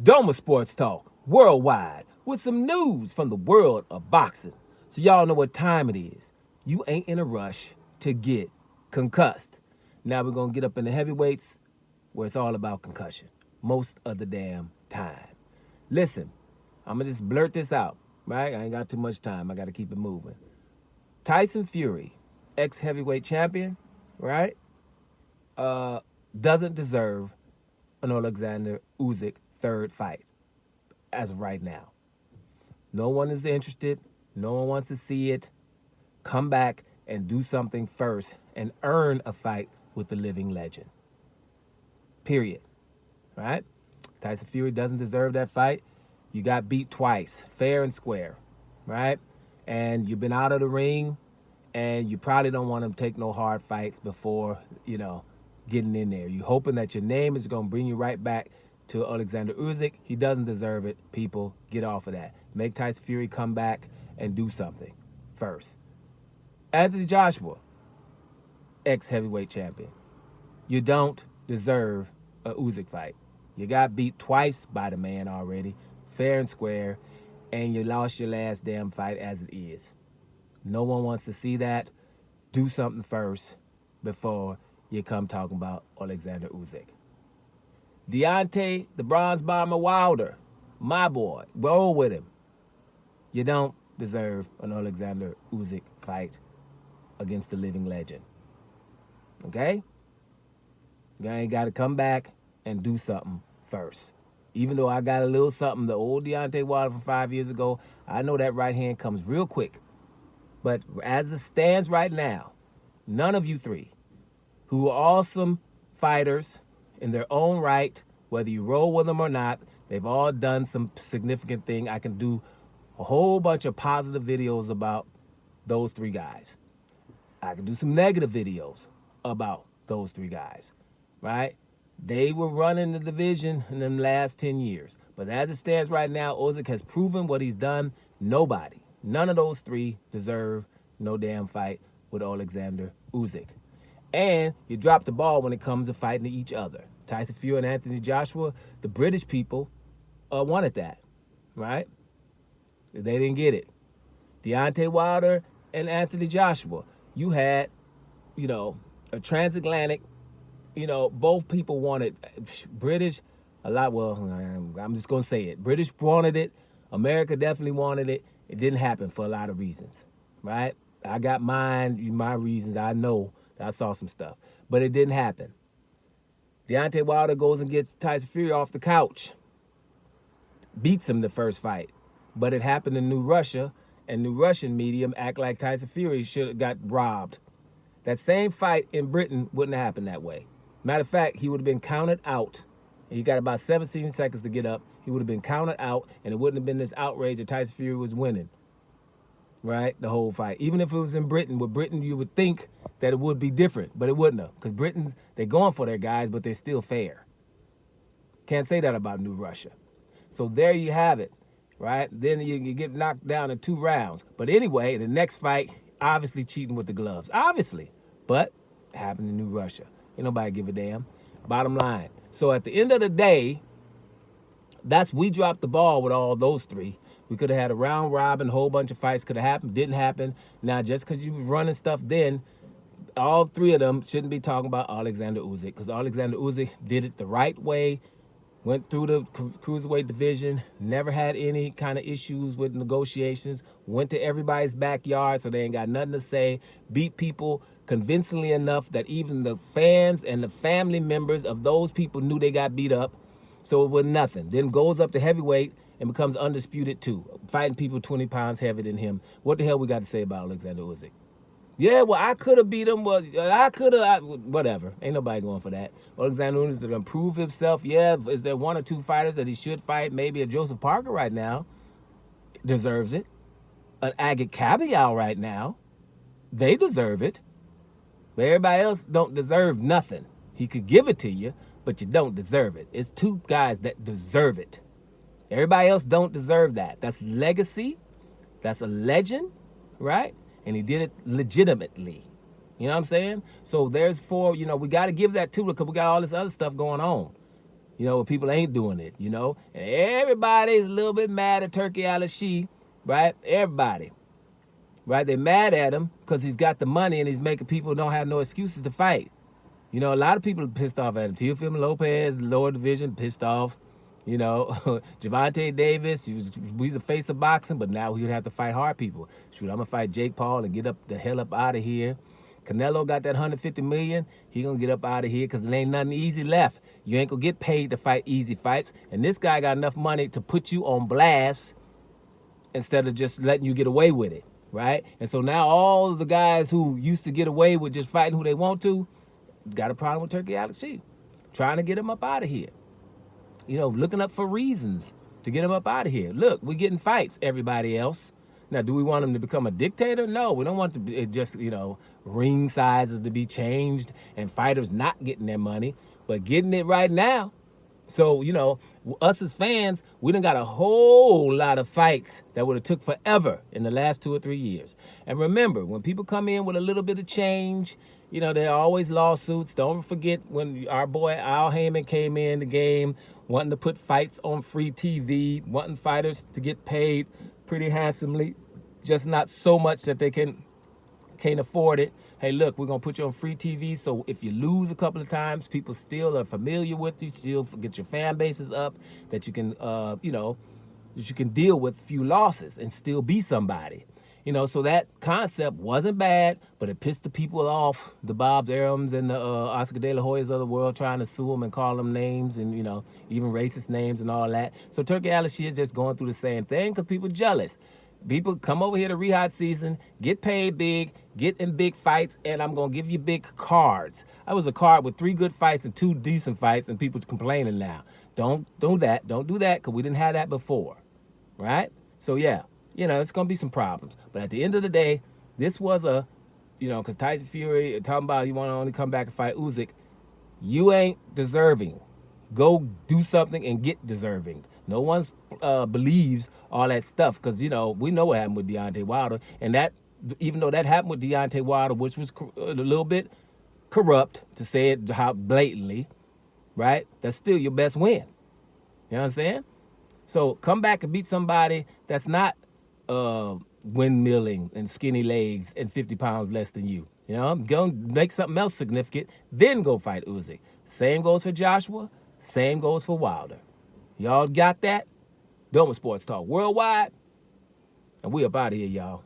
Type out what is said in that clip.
Doma Sports Talk worldwide with some news from the world of boxing. So y'all know what time it is. You ain't in a rush to get concussed. Now we're going to get up in the heavyweights where it's all about concussion most of the damn time. Listen, I'm going to just blurt this out, right? I ain't got too much time. I got to keep it moving. Tyson Fury, ex-heavyweight champion, right, doesn't deserve an Alexander Usyk third fight as of right now. No one is interested. No one wants to see it. Come back and do something first and earn a fight with the living legend. Period. Right? Tyson Fury doesn't deserve that fight. You got beat twice, fair and square, right? And you've been out of the ring, and you probably don't want to take no hard fights before, getting in there. You're hoping that your name is going to bring you right back to Alexander Usyk. He doesn't deserve it. People, get off of that. Make Tyson Fury come back and do something first. Anthony Joshua, ex-heavyweight champion. You don't deserve a Usyk fight. You got beat twice by the man already, fair and square, and you lost your last damn fight as it is. No one wants to see that. Do something first before you come talking about Alexander Usyk. Deontay, the Bronze Bomber Wilder, my boy, roll with him. You don't deserve an Alexander Usyk fight against the living legend. Okay? You ain't got to come back and do something first. Even though I got a little something, the old Deontay Wilder from 5 years ago, I know that right hand comes real quick. But as it stands right now, none of you three, who are awesome fighters in their own right, whether you roll with them or not, they've all done some significant thing. I can do a whole bunch of positive videos about those three guys. I can do some negative videos about those three guys, right? They were running the division in the last 10 years. But as it stands right now, Usyk has proven what he's done. Nobody, none of those three deserve no damn fight with Alexander Usyk. And you drop the ball when it comes to fighting each other. Tyson Fury and Anthony Joshua, the British people wanted that, right? They didn't get it. Deontay Wilder and Anthony Joshua, you had, a transatlantic, both people wanted British a lot. Well, I'm just going to say it. British wanted it. America definitely wanted it. It didn't happen for a lot of reasons, right? I got my reasons. I know I saw some stuff, but it didn't happen. Deontay Wilder goes and gets Tyson Fury off the couch, beats him the first fight, but it happened in New Russia, and New Russian media act like Tyson Fury should have got robbed. That same fight in Britain wouldn't have happened that way. Matter of fact, he would have been counted out. He got about 17 seconds to get up. He would have been counted out, and it wouldn't have been this outrage that Tyson Fury was winning. Right? The whole fight. Even if it was in Britain, with Britain, you would think that it would be different, but it wouldn't have. Because Britons, they're going for their guys, but they're still fair. Can't say that about New Russia. So there you have it, right? Then you get knocked down in 2 rounds. But anyway, the next fight, obviously cheating with the gloves. Obviously. But it happened in New Russia. Ain't nobody give a damn. Bottom line. So at the end of the day, we dropped the ball with all those three. We could have had a round robin, a whole bunch of fights could have happened, didn't happen. Now, just because you was running stuff then, all three of them shouldn't be talking about Alexander Usyk, because Alexander Usyk did it the right way, went through the cruiserweight division, never had any kind of issues with negotiations, went to everybody's backyard so they ain't got nothing to say, beat people convincingly enough that even the fans and the family members of those people knew they got beat up, so it was nothing. Then goes up to heavyweight and becomes undisputed too, fighting people 20 pounds heavier than him. What the hell we got to say about Alexander Usyk? Yeah, well, I could have beat him. Well, I could have, whatever. Ain't nobody going for that. Alexander Usyk is going to prove himself. Yeah, is there 1 or 2 fighters that he should fight? Maybe a Joseph Parker right now deserves it. An Agate Kabeljau right now, they deserve it. But everybody else don't deserve nothing. He could give it to you, but you don't deserve it. It's 2 guys that deserve it. Everybody else don't deserve that. That's legacy. That's a legend, right? And he did it legitimately. You know what I'm saying? So there's 4, we got to give that to him because we got all this other stuff going on. You know, people ain't doing it, you know. And everybody's a little bit mad at Turkey Al-Shi, right? Everybody, right? They're mad at him because he's got the money and he's making people don't have no excuses to fight. You know, a lot of people are pissed off at him. Teofimo Lopez, lower division, pissed off. You know, Javante Davis, he's the face of boxing, but now he would have to fight hard people. Shoot, I'm going to fight Jake Paul and get up the hell up out of here. Canelo got that $150 million. He going to get up out of here because there ain't nothing easy left. You ain't going to get paid to fight easy fights. And this guy got enough money to put you on blast instead of just letting you get away with it, right? And so now all the guys who used to get away with just fighting who they want to got a problem with Turkey Al-Shi, trying to get him up out of here. You know, looking up for reasons to get him up out of here. Look, we're getting fights, everybody else. Now, do we want him to become a dictator? No, we don't want to be just, you know, ring sizes to be changed and fighters not getting their money, but getting it right now. So, you know, us as fans, we done got a whole lot of fights that would have took forever in the last 2 or 3 years. And remember, when people come in with a little bit of change, you know, there are always lawsuits. Don't forget when our boy Al Heyman came in the game wanting to put fights on free TV, wanting fighters to get paid pretty handsomely, just not so much that they can't afford it. Hey, look, we're going to put you on free TV, so if you lose a couple of times, people still are familiar with you, still get your fan bases up, that you can, you know, that you can deal with few losses and still be somebody. You know, so that concept wasn't bad, but it pissed the people off, the Bob Arums and the Oscar De La Hoyas of the world, trying to sue them and call them names and, you know, even racist names and all that. So Turkey Al-Shi is just going through the same thing because people jealous. People come over here to Rehab season, get paid big, get in big fights, and I'm going to give you big cards. I was a card with 3 good fights and 2 decent fights, and people's complaining now. Don't do that because we didn't have that before, right? So, yeah. You know, it's going to be some problems. But at the end of the day, this was a, you know, because Tyson Fury talking about you want to only come back and fight Usyk. You ain't deserving. Go do something and get deserving. No one believes all that stuff because, you know, we know what happened with Deontay Wilder. And that, even though that happened with Deontay Wilder, which was a little bit corrupt, to say it how blatantly, right? That's still your best win. You know what I'm saying? So come back and beat somebody that's not windmilling and skinny legs and 50 pounds less than you. You know, go make something else significant, then go fight Usyk. Same goes for Joshua, same goes for Wilder. Y'all got that? Doma Sports Talk Worldwide, and we up out of here, y'all.